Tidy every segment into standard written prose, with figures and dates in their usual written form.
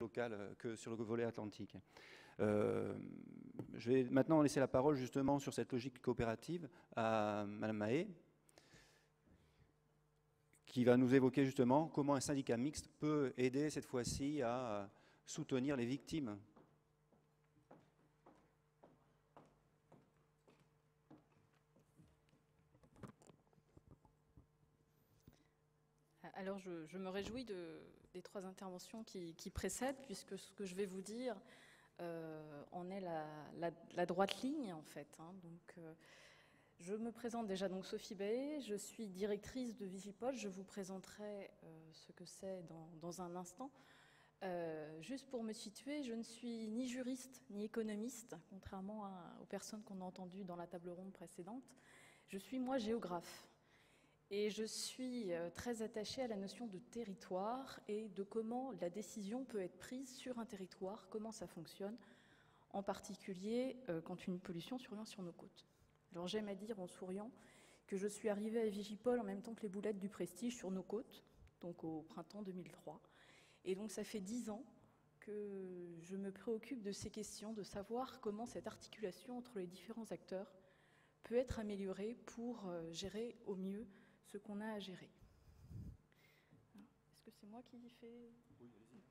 local que sur le volet atlantique. Je vais maintenant laisser la parole justement sur cette logique coopérative à Madame Mahé, qui va nous évoquer justement comment un syndicat mixte peut aider cette fois-ci à soutenir les victimes. Alors, je me réjouis des trois interventions qui précèdent, puisque ce que je vais vous dire en est la droite ligne, en fait. Donc, je me présente déjà, donc Sophie Bahé, je suis directrice de Vigipol. Je vous présenterai ce que c'est dans un instant. Juste pour me situer, je ne suis ni juriste ni économiste, contrairement aux personnes qu'on a entendues dans la table ronde précédente. Je suis, moi, géographe. Et je suis très attachée à la notion de territoire et de comment la décision peut être prise sur un territoire, comment ça fonctionne, en particulier quand une pollution survient sur nos côtes. Alors j'aime à dire en souriant que je suis arrivée à Vigipol en même temps que les boulettes du Prestige sur nos côtes, donc au printemps 2003. Et donc ça fait 10 ans que je me préoccupe de ces questions, de savoir comment cette articulation entre les différents acteurs peut être améliorée pour gérer au mieux ce qu'on a à gérer. Est-ce que c'est moi qui fais... Oui, allez-y.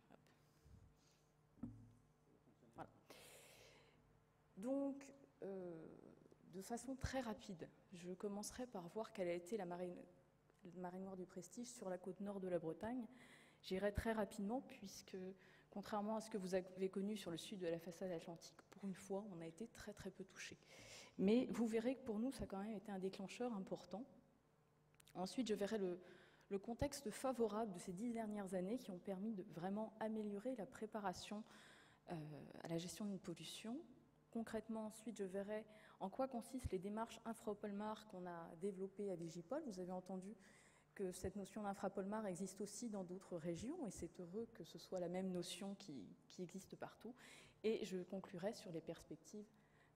Voilà. Donc, de façon très rapide, je commencerai par voir quelle a été la marée noire du Prestige sur la côte nord de la Bretagne. J'irai très rapidement puisque, contrairement à ce que vous avez connu sur le sud de la façade atlantique, pour une fois, on a été très très peu touchés. Mais vous verrez que pour nous, ça a quand même été un déclencheur important. Ensuite, je verrai le contexte favorable de ces 10 dernières années qui ont permis de vraiment améliorer la préparation à la gestion d'une pollution. Concrètement, ensuite, je verrai en quoi consistent les démarches infrapolmar qu'on a développées à Vigipol. Vous avez entendu que cette notion d'infrapolmar existe aussi dans d'autres régions, et c'est heureux que ce soit la même notion qui existe partout. Et je conclurai sur les perspectives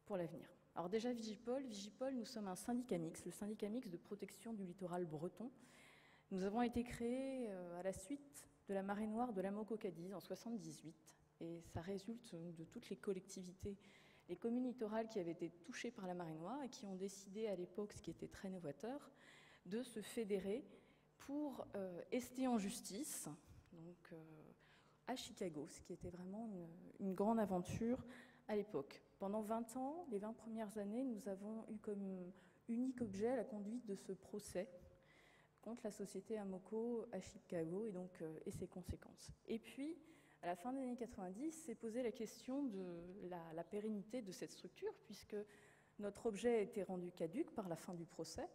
pour l'avenir. Alors déjà, Vigipol, nous sommes un syndicat mixte, le syndicat mixte de protection du littoral breton. Nous avons été créés à la suite de la marée noire de l'Amoco-Cadiz en 1978, et ça résulte de toutes les collectivités, les communes littorales qui avaient été touchées par la marée noire et qui ont décidé à l'époque, ce qui était très novateur, de se fédérer pour ester en justice, donc à Chicago, ce qui était vraiment une grande aventure à l'époque. Pendant 20 ans, les 20 premières années, nous avons eu comme unique objet la conduite de ce procès contre la société Amoco à Chicago et ses conséquences. Et puis, à la fin des années 90, s'est posée la question de la pérennité de cette structure, puisque notre objet a été rendu caduc par la fin du procès,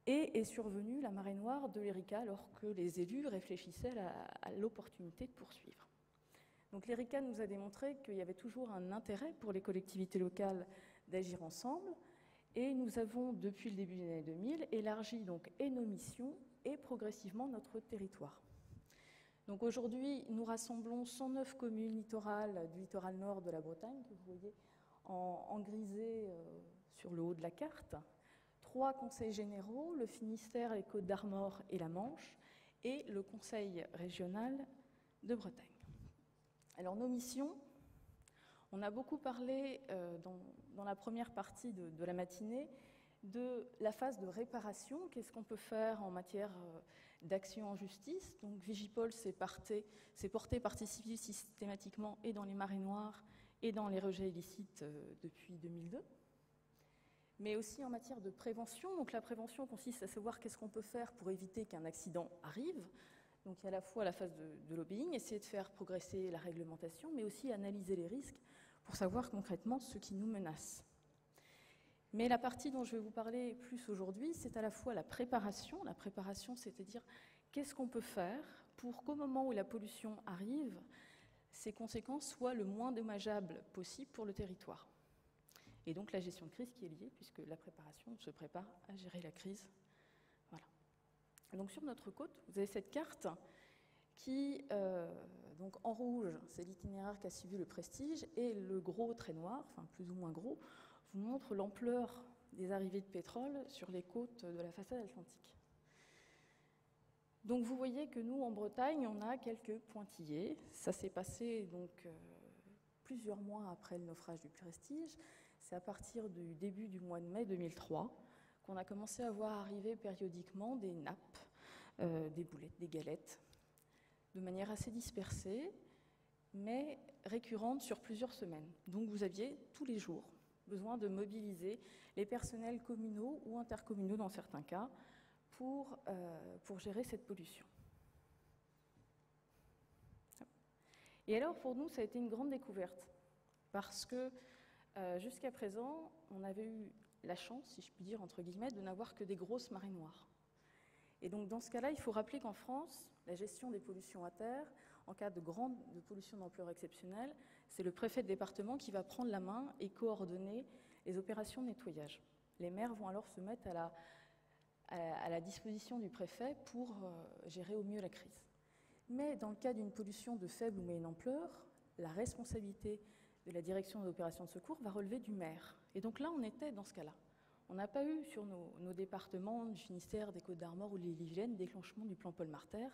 et est survenue la marée noire de l'ERICA alors que les élus réfléchissaient à l'opportunité de poursuivre. Donc l'ERICA nous a démontré qu'il y avait toujours un intérêt pour les collectivités locales d'agir ensemble, et nous avons, depuis le début des années 2000, élargi donc et nos missions et progressivement notre territoire. Donc aujourd'hui, nous rassemblons 109 communes littorales du littoral nord de la Bretagne, que vous voyez en grisé sur le haut de la carte, 3 conseils généraux, le Finistère, les Côtes-d'Armor et la Manche, et le conseil régional de Bretagne. Alors nos missions, on a beaucoup parlé dans la première partie de la matinée de la phase de réparation. Qu'est-ce qu'on peut faire en matière d'action en justice? Donc Vigipol s'est porté partie civile systématiquement et dans les marées noires et dans les rejets illicites depuis 2002. Mais aussi en matière de prévention. Donc la prévention consiste à savoir qu'est-ce qu'on peut faire pour éviter qu'un accident arrive. Donc il y a à la fois la phase de lobbying, essayer de faire progresser la réglementation, mais aussi analyser les risques pour savoir concrètement ce qui nous menace. Mais la partie dont je vais vous parler plus aujourd'hui, c'est à la fois la préparation. La préparation, c'est-à-dire qu'est-ce qu'on peut faire pour qu'au moment où la pollution arrive, ses conséquences soient le moins dommageables possible pour le territoire. Et donc la gestion de crise qui est liée, puisque la préparation se prépare à gérer la crise. Voilà. Donc sur notre côte, vous avez cette carte qui, donc en rouge, c'est l'itinéraire qu'a suivi le Prestige, et le gros trait noir, enfin plus ou moins gros, vous montre l'ampleur des arrivées de pétrole sur les côtes de la façade atlantique. Donc vous voyez que nous, en Bretagne, on a quelques pointillés. Ça s'est passé donc, plusieurs mois après le naufrage du Prestige. C'est à partir du début du mois de mai 2003 qu'on a commencé à voir arriver périodiquement des nappes, des boulettes, des galettes, de manière assez dispersée, mais récurrente sur plusieurs semaines. Donc vous aviez tous les jours besoin de mobiliser les personnels communaux ou intercommunaux dans certains cas pour gérer cette pollution. Et alors pour nous, ça a été une grande découverte parce que jusqu'à présent, on avait eu la chance, si je puis dire, entre guillemets, de n'avoir que des grosses marées noires. Et donc dans ce cas-là, il faut rappeler qu'en France, la gestion des pollutions à terre, en cas de pollution d'ampleur exceptionnelle, c'est le préfet de département qui va prendre la main et coordonner les opérations de nettoyage. Les maires vont alors se mettre à la disposition du préfet pour gérer au mieux la crise. Mais dans le cas d'une pollution de faible ou moyenne ampleur, la responsabilité de la direction des opérations de secours va relever du maire. Et donc là, on était dans ce cas-là. On n'a pas eu sur nos départements du Finistère, des Côtes-d'Armor ou de l'Ille-et-Vilaine déclenchement du plan Paul Marter.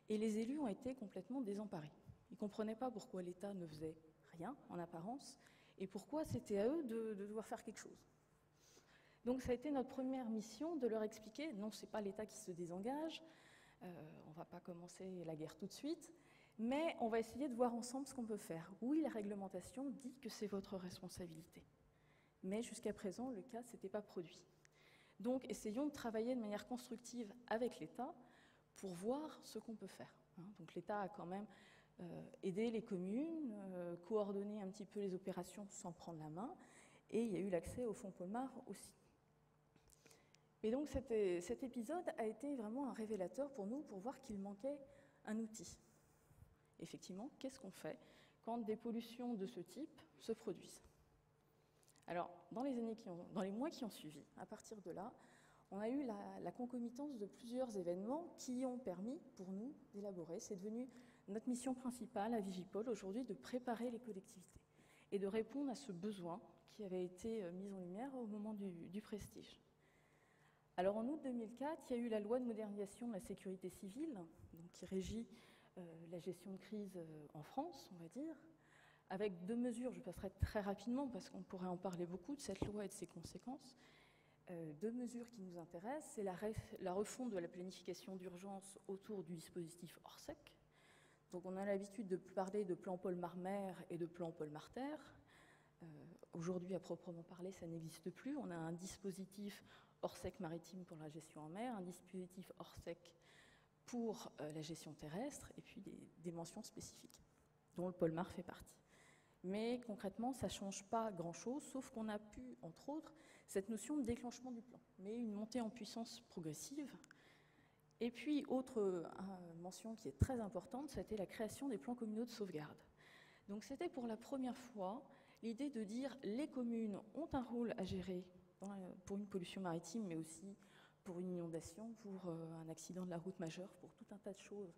Et les élus ont été complètement désemparés. Ils ne comprenaient pas pourquoi l'État ne faisait rien, en apparence, et pourquoi c'était à eux de devoir faire quelque chose. Donc ça a été notre première mission de leur expliquer, non, ce n'est pas l'État qui se désengage, on ne va pas commencer la guerre tout de suite, mais on va essayer de voir ensemble ce qu'on peut faire. Oui, la réglementation dit que c'est votre responsabilité, mais jusqu'à présent, le cas ne s'était pas produit. Donc essayons de travailler de manière constructive avec l'État pour voir ce qu'on peut faire. Donc l'État a quand même aidé les communes, coordonné un petit peu les opérations sans prendre la main, et il y a eu l'accès au fonds Polmar aussi. Et donc cet épisode a été vraiment un révélateur pour nous pour voir qu'il manquait un outil. Effectivement, qu'est-ce qu'on fait quand des pollutions de ce type se produisent? Alors, dans les mois qui ont suivi, à partir de là, on a eu la concomitance de plusieurs événements qui ont permis pour nous d'élaborer. C'est devenu notre mission principale à Vigipol aujourd'hui de préparer les collectivités et de répondre à ce besoin qui avait été mis en lumière au moment du Prestige. Alors en août 2004, il y a eu la loi de modernisation de la sécurité civile, donc qui régit la gestion de crise en France, on va dire, avec deux mesures. Je passerai très rapidement parce qu'on pourrait en parler beaucoup de cette loi et de ses conséquences. Deux mesures qui nous intéressent, c'est la refonte de la planification d'urgence autour du dispositif Orsec. Donc on a l'habitude de parler de plan Paul Marmer et de plan Paul Marter. Aujourd'hui, à proprement parler, ça n'existe plus. On a un dispositif Orsec maritime pour la gestion en mer, un dispositif Orsec pour la gestion terrestre, et puis des mentions spécifiques, dont le Polmar fait partie. Mais concrètement, ça ne change pas grand-chose, sauf qu'on a pu, entre autres, cette notion de déclenchement du plan, mais une montée en puissance progressive. Et puis, autre mention qui est très importante, c'était la création des plans communaux de sauvegarde. Donc c'était pour la première fois l'idée de dire les communes ont un rôle à gérer pour une pollution maritime, mais aussi pour une inondation, pour un accident de la route majeur, pour tout un tas de choses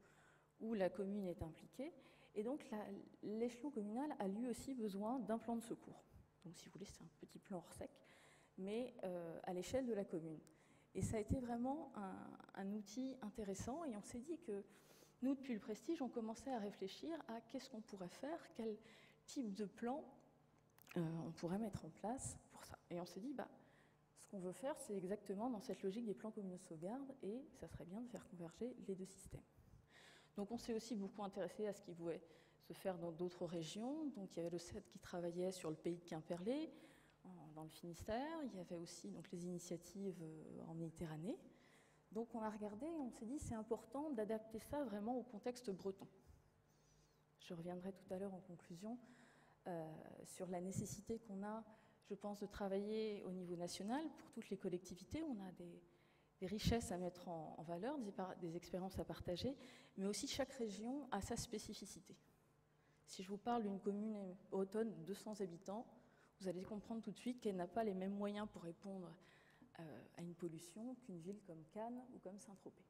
où la commune est impliquée. Et donc l'échelon communal a lui aussi besoin d'un plan de secours. Donc si vous voulez, c'est un petit plan hors sec, mais à l'échelle de la commune. Et ça a été vraiment un outil intéressant, et on s'est dit que nous, depuis le Prestige, on commençait à réfléchir à qu'est-ce qu'on pourrait faire, quel type de plan on pourrait mettre en place pour ça. Et on s'est dit, ce qu'on veut faire, c'est exactement dans cette logique des plans communaux de sauvegarde, et ça serait bien de faire converger les deux systèmes. Donc on s'est aussi beaucoup intéressé à ce qui pouvait se faire dans d'autres régions. Donc il y avait le CED qui travaillait sur le pays de Quimperlé, dans le Finistère. Il y avait aussi donc, les initiatives en Méditerranée. Donc on a regardé et on s'est dit c'est important d'adapter ça vraiment au contexte breton. Je reviendrai tout à l'heure en conclusion sur la nécessité qu'on a, je pense, de travailler au niveau national pour toutes les collectivités. On a des richesses à mettre en valeur, des expériences à partager, mais aussi chaque région a sa spécificité. Si je vous parle d'une commune bretonne de 200 habitants, vous allez comprendre tout de suite qu'elle n'a pas les mêmes moyens pour répondre à une pollution qu'une ville comme Cannes ou comme Saint-Tropez.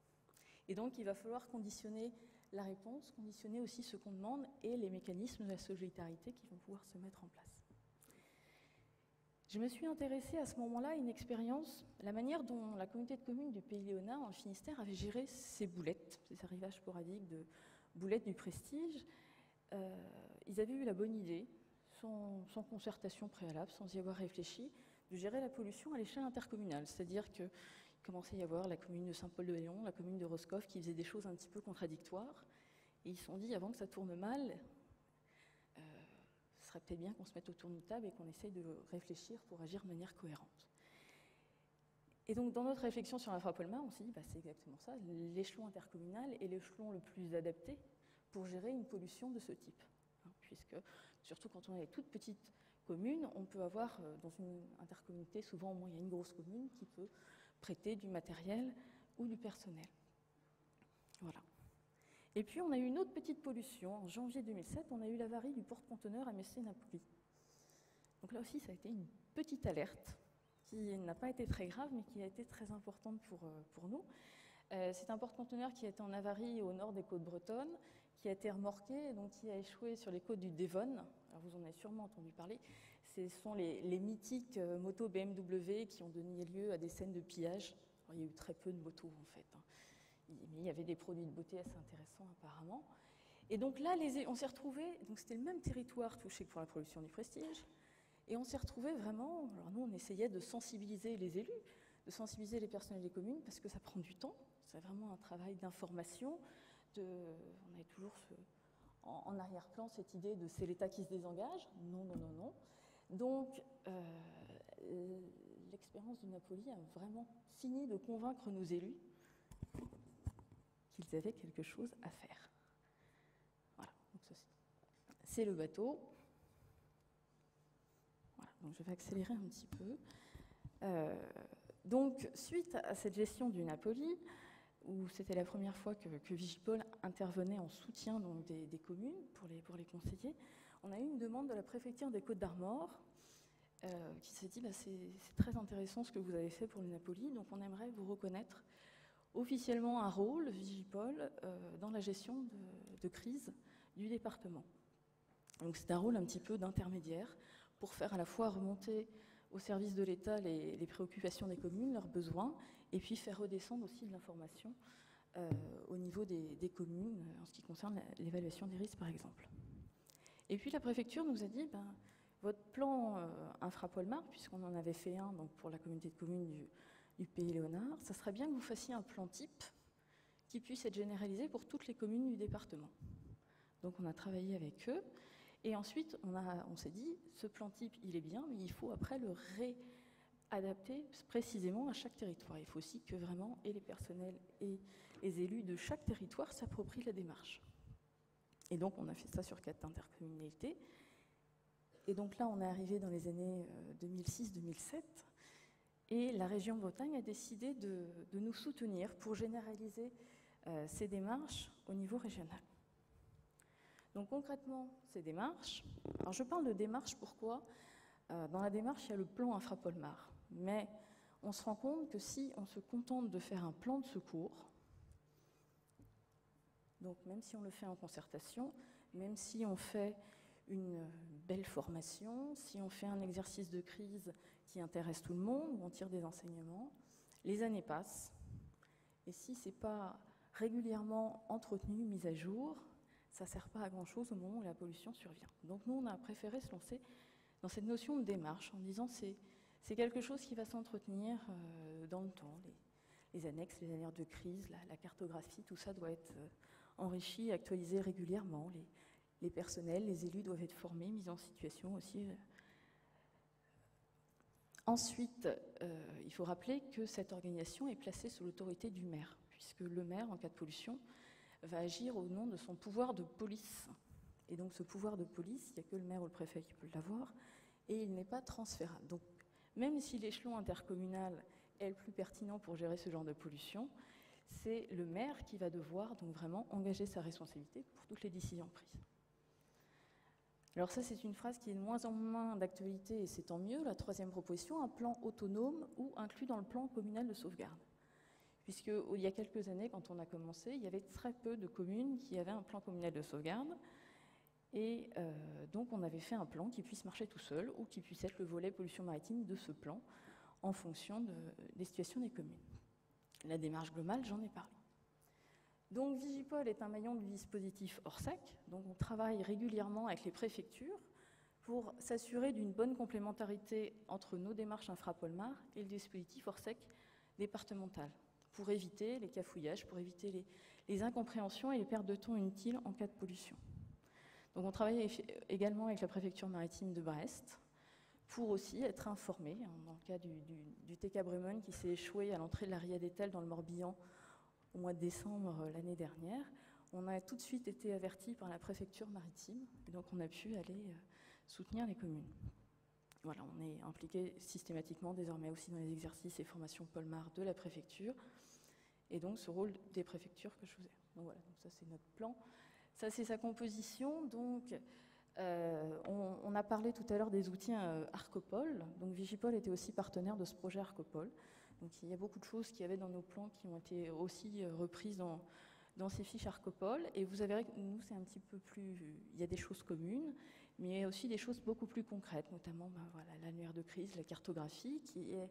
Et donc il va falloir conditionner la réponse, conditionner aussi ce qu'on demande et les mécanismes de la solidarité qui vont pouvoir se mettre en place. Je me suis intéressée à ce moment-là à une expérience, la manière dont la communauté de communes du Pays Léonard, dans le Finistère, avait géré ces boulettes, ces arrivages sporadiques de boulettes du Prestige. Ils avaient eu la bonne idée, sans concertation préalable, sans y avoir réfléchi, de gérer la pollution à l'échelle intercommunale. C'est-à-dire qu'il commençait à y avoir la commune de Saint-Paul-de-Léon, la commune de Roscoff, qui faisaient des choses un petit peu contradictoires. Et ils se sont dit, avant que ça tourne mal, ce serait peut-être bien qu'on se mette autour d'une table et qu'on essaye de réfléchir pour agir de manière cohérente. Et donc, dans notre réflexion sur l'infrapolmar, on s'est dit, c'est exactement ça, l'échelon intercommunal est l'échelon le plus adapté pour gérer une pollution de ce type. Puisque, surtout quand on est toute petite commune, on peut avoir, dans une intercommunauté, souvent au moins il y a une grosse commune qui peut prêter du matériel ou du personnel. Voilà. Et puis on a eu une autre petite pollution. En janvier 2007, on a eu l'avarie du porte-conteneur MSC-Napoli. Donc là aussi, ça a été une petite alerte qui n'a pas été très grave, mais qui a été très importante pour nous. C'est un porte-conteneur qui a été en avarie au nord des côtes bretonnes, qui a été remorqué, et donc qui a échoué sur les côtes du Devon. Alors vous en avez sûrement entendu parler. Ce sont les mythiques motos BMW qui ont donné lieu à des scènes de pillage. Alors, il y a eu très peu de motos en fait, mais il y avait des produits de beauté assez intéressants apparemment. Et donc là, on s'est retrouvés, donc c'était le même territoire touché que pour la pollution du Prestige, et on s'est retrouvés vraiment, alors nous on essayait de sensibiliser les élus, de sensibiliser les personnels des communes, parce que ça prend du temps, c'est vraiment un travail d'information, on avait toujours en arrière-plan cette idée de c'est l'État qui se désengage, non, non, non, non. Donc l'expérience de Napoli a vraiment fini de convaincre nos élus qu'ils avaient quelque chose à faire. Voilà, donc ceci. C'est le bateau. Voilà, donc je vais accélérer un petit peu. Donc, suite à cette gestion du Napoli, où c'était la première fois que Vigipol intervenait en soutien donc, des communes pour les conseiller, on a eu une demande de la préfecture des Côtes-d'Armor qui s'est dit c'est très intéressant ce que vous avez fait pour le Napoli, donc on aimerait vous reconnaître officiellement un rôle, Vigipol, dans la gestion de crise du département. Donc c'est un rôle un petit peu d'intermédiaire pour faire à la fois remonter au service de l'État les préoccupations des communes, leurs besoins, et puis faire redescendre aussi de l'information au niveau des communes en ce qui concerne l'évaluation des risques, par exemple. Et puis la préfecture nous a dit, votre plan infrapolmar, puisqu'on en avait fait un donc, pour la communauté de communes du Pays Léonard, ça serait bien que vous fassiez un plan type qui puisse être généralisé pour toutes les communes du département. Donc on a travaillé avec eux, et ensuite on s'est dit, ce plan type, il est bien, mais il faut après le réadapter précisément à chaque territoire. Il faut aussi que vraiment et les personnels et les élus de chaque territoire s'approprient la démarche. Et donc on a fait ça sur 4 intercommunalités. Et donc là, on est arrivé dans les années 2006-2007, et la région Bretagne a décidé de nous soutenir pour généraliser ces démarches au niveau régional. Donc concrètement, ces démarches, alors je parle de démarche, pourquoi ? Dans la démarche, il y a le plan infrapolmar, mais on se rend compte que si on se contente de faire un plan de secours, donc même si on le fait en concertation, même si on fait une belle formation, si on fait un exercice de crise qui intéresse tout le monde, où on tire des enseignements, les années passent, et si ce n'est pas régulièrement entretenu, mis à jour, ça ne sert pas à grand-chose au moment où la pollution survient. Donc nous, on a préféré se lancer dans cette notion de démarche, en disant c'est quelque chose qui va s'entretenir dans le temps. Les annexes, les annuaires de crise, la cartographie, tout ça doit être enrichi, actualisé régulièrement. Les personnels, les élus doivent être formés, mis en situation aussi. Ensuite, il faut rappeler que cette organisation est placée sous l'autorité du maire, puisque le maire, en cas de pollution, va agir au nom de son pouvoir de police. Et donc ce pouvoir de police, il n'y a que le maire ou le préfet qui peut l'avoir, et il n'est pas transférable. Donc même si l'échelon intercommunal est le plus pertinent pour gérer ce genre de pollution, c'est le maire qui va devoir donc vraiment engager sa responsabilité pour toutes les décisions prises. Alors ça, c'est une phrase qui est de moins en moins d'actualité, et c'est tant mieux. La troisième proposition, un plan autonome ou inclus dans le plan communal de sauvegarde. Puisqu'il y a quelques années, quand on a commencé, il y avait très peu de communes qui avaient un plan communal de sauvegarde. Et donc on avait fait un plan qui puisse marcher tout seul ou qui puisse être le volet pollution maritime de ce plan en fonction des situations des communes. La démarche globale, j'en ai parlé. Donc Vigipol est un maillon du dispositif Orsec, donc on travaille régulièrement avec les préfectures pour s'assurer d'une bonne complémentarité entre nos démarches infra-Polmar et le dispositif Orsec départemental, pour éviter les cafouillages, pour éviter les incompréhensions et les pertes de temps inutiles en cas de pollution. Donc on travaille également avec la préfecture maritime de Brest pour aussi être informés, dans le cas du TK Bremen qui s'est échoué à l'entrée de la Ria d'Etel dans le Morbihan au mois de décembre l'année dernière. On a tout de suite été avertis par la préfecture maritime, et donc on a pu aller soutenir les communes. Voilà, on est impliqué systématiquement désormais aussi dans les exercices et formations Polmar de la préfecture, et donc ce rôle des préfectures que je vous ai. Donc voilà, donc ça c'est notre plan. Ça c'est sa composition. Donc on a parlé tout à l'heure des outils Arcopol. Donc Vigipol était aussi partenaire de ce projet Arcopol. Donc il y a beaucoup de choses qu'il y avait dans nos plans qui ont été aussi reprises dans ces fiches Arcopol. Et vous verrez que nous, c'est un petit peu plus... Il y a des choses communes, mais il y a aussi des choses beaucoup plus concrètes, notamment voilà, l'annuaire de crise, la cartographie, qui est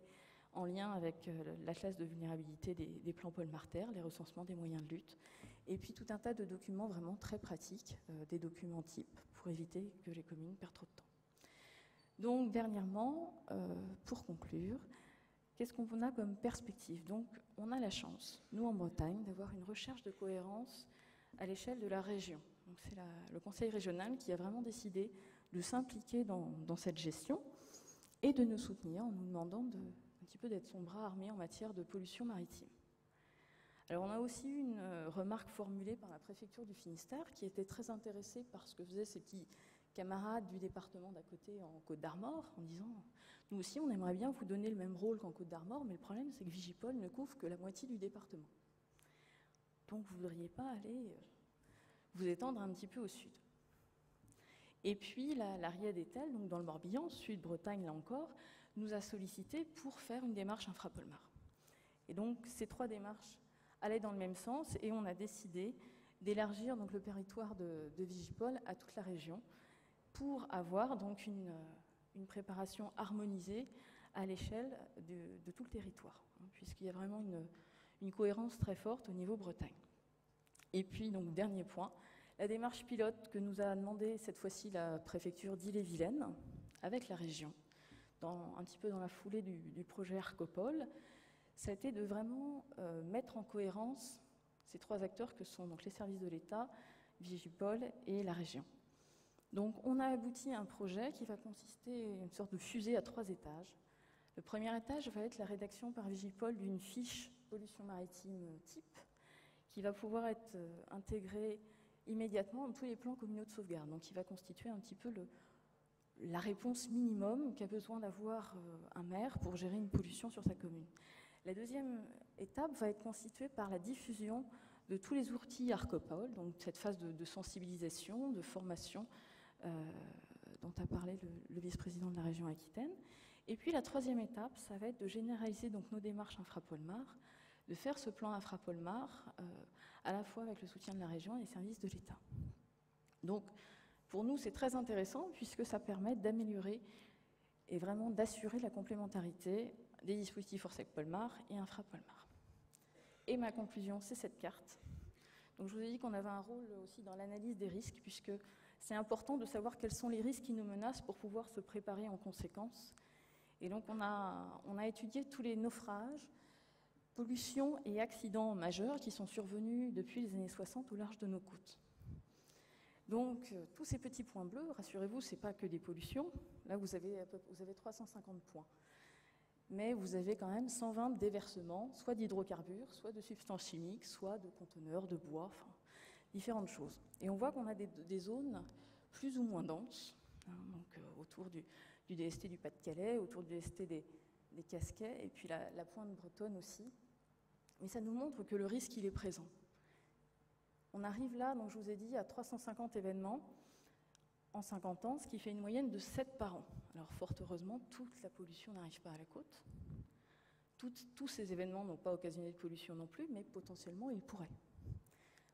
en lien avec l'atlas de vulnérabilité des plans Polmar-Terre, les recensements des moyens de lutte, et puis tout un tas de documents vraiment très pratiques, des documents types, pour éviter que les communes perdent trop de temps. Donc dernièrement, pour conclure, qu'est-ce qu'on a comme perspective? Donc, on a la chance, nous en Bretagne, d'avoir une recherche de cohérence à l'échelle de la région. Donc, c'est le Conseil régional qui a vraiment décidé de s'impliquer dans cette gestion et de nous soutenir en nous demandant un petit peu d'être son bras armé en matière de pollution maritime. Alors, on a aussi eu une remarque formulée par la préfecture du Finistère qui était très intéressée par ce que faisaient ces petits camarades du département d'à côté en Côte d'Armor, en disant « Nous aussi, on aimerait bien vous donner le même rôle qu'en Côte d'Armor, mais le problème, c'est que Vigipol ne couvre que la moitié du département. Donc, vous ne voudriez pas aller vous étendre un petit peu au sud. » Et puis, la Ria d'Etel, donc dans le Morbihan, Sud-Bretagne, là encore, nous a sollicité pour faire une démarche infra-Polmar. Et donc, ces trois démarches allaient dans le même sens, et on a décidé d'élargir donc le territoire de Vigipol à toute la région, pour avoir donc une préparation harmonisée à l'échelle de tout le territoire, puisqu'il y a vraiment une cohérence très forte au niveau Bretagne. Et puis, donc, dernier point, la démarche pilote que nous a demandé cette fois-ci la préfecture d'Ille-et-Vilaine, avec la région, un petit peu dans la foulée du projet Arcopol, ça a été de vraiment mettre en cohérence ces trois acteurs que sont donc les services de l'État, Vigipol et la région. Donc on a abouti à un projet qui va consister en une sorte de fusée à 3 étages. Le premier étage va être la rédaction par Vigipol d'une fiche pollution maritime type qui va pouvoir être intégrée immédiatement dans tous les plans communaux de sauvegarde. Donc il va constituer un petit peu la réponse minimum qu'a besoin d'avoir un maire pour gérer une pollution sur sa commune. La deuxième étape va être constituée par la diffusion de tous les outils Arcopol, donc cette phase de sensibilisation, de formation dont a parlé le vice-président de la région Aquitaine. Et puis la troisième étape, ça va être de généraliser donc nos démarches infra-Polmar, de faire ce plan infra-Polmar à la fois avec le soutien de la région et les services de l'État. Donc pour nous, c'est très intéressant puisque ça permet d'améliorer et vraiment d'assurer la complémentarité des dispositifs Orsec-Polmar et infra-Polmar. Et ma conclusion, c'est cette carte. Donc je vous ai dit qu'on avait un rôle aussi dans l'analyse des risques, puisque c'est important de savoir quels sont les risques qui nous menacent pour pouvoir se préparer en conséquence. Et donc on a étudié tous les naufrages, pollutions et accidents majeurs qui sont survenus depuis les années 60 au large de nos côtes. Donc tous ces petits points bleus, rassurez-vous, ce n'est pas que des pollutions. Là, vous avez 350 points. Mais vous avez quand même 120 déversements, soit d'hydrocarbures, soit de substances chimiques, soit de conteneurs, de bois, enfin, différentes choses. Et on voit qu'on a des zones plus ou moins denses, donc autour du DST du Pas-de-Calais, autour du DST des Casquets, et puis la pointe bretonne aussi. Mais ça nous montre que le risque, il est présent. On arrive là, donc je vous ai dit, à 350 événements en 50 ans, ce qui fait une moyenne de 7 par an. Alors fort heureusement, toute la pollution n'arrive pas à la côte. Tous ces événements n'ont pas occasionné de pollution non plus, mais potentiellement ils pourraient.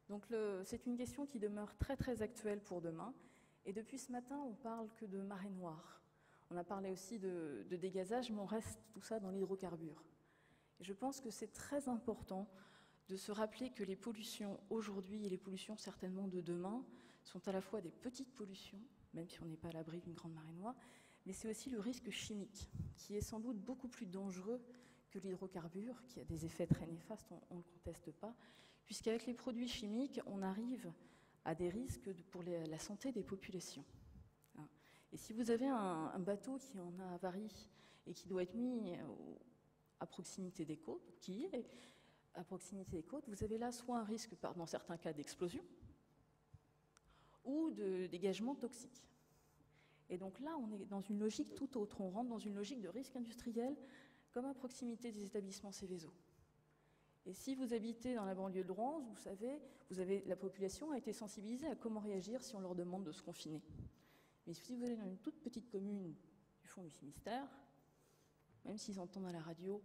Donc c'est une question qui demeure très très actuelle pour demain, Et depuis ce matin, on parle que de marée noire. On a parlé aussi de dégazage, mais on reste tout ça dans l'hydrocarbure. Et je pense que c'est très important de se rappeler que les pollutions aujourd'hui et les pollutions certainement de demain sont à la fois des petites pollutions, même si on n'est pas à l'abri d'une grande marée noire, mais c'est aussi le risque chimique, qui est sans doute beaucoup plus dangereux que l'hydrocarbure, qui a des effets très néfastes, on ne le conteste pas, puisqu'avec les produits chimiques, on arrive à des risques pour la santé des populations. Et si vous avez un bateau qui en a avarie et qui doit être mis à proximité des côtes, à proximité des côtes, vous avez là soit un risque, dans certains cas, d'explosion ou de dégagement toxique. Et donc là, on est dans une logique tout autre. On rentre dans une logique de risque industriel, comme à proximité des établissements Seveso. Et si vous habitez dans la banlieue de Rouen, vous savez, la population a été sensibilisée à comment réagir si on leur demande de se confiner. Mais si vous allez dans une toute petite commune du fond du Finistère, même s'ils entendent à la radio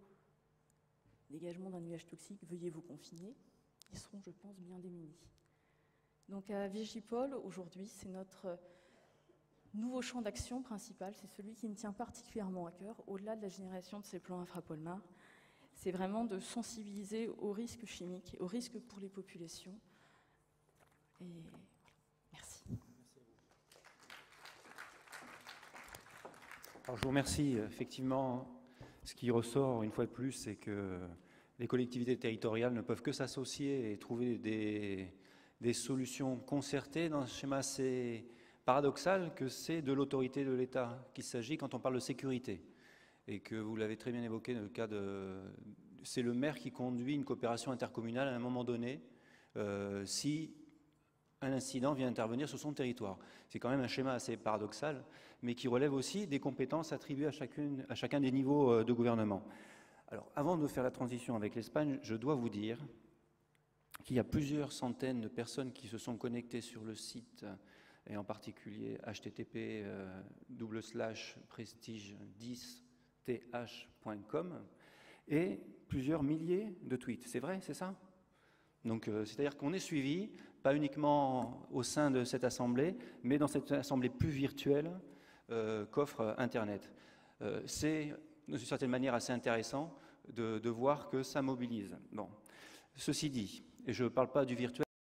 dégagement d'un nuage toxique, veuillez vous confiner, ils seront, je pense, bien démunis. Donc à Vigipol, aujourd'hui, c'est notre nouveau champ d'action principal, c'est celui qui me tient particulièrement à cœur, au-delà de la génération de ces plans infrapolmar. C'est vraiment de sensibiliser aux risques chimiques, aux risques pour les populations. Et merci. Alors, je vous remercie. Effectivement, ce qui ressort une fois de plus, c'est que les collectivités territoriales ne peuvent que s'associer et trouver des solutions concertées dans un schéma assez paradoxal que c'est de l'autorité de l'État qu'il s'agit quand on parle de sécurité. Et que vous l'avez très bien évoqué dans le cas c'est le maire qui conduit une coopération intercommunale à un moment donné si un incident vient intervenir sur son territoire. C'est quand même un schéma assez paradoxal, mais qui relève aussi des compétences attribuées à chacun des niveaux de gouvernement. Alors, avant de faire la transition avec l'Espagne, je dois vous dire qu'il y a plusieurs centaines de personnes qui se sont connectées sur le site, et en particulier http://prestige10th.com, et plusieurs milliers de tweets. C'est vrai, c'est ça? Donc, c'est-à-dire qu'on est suivi, pas uniquement au sein de cette assemblée, mais dans cette assemblée plus virtuelle qu'offre Internet. C'est, d'une certaine manière, assez intéressant de voir que ça mobilise. Bon. Ceci dit, et je ne parle pas du virtuel,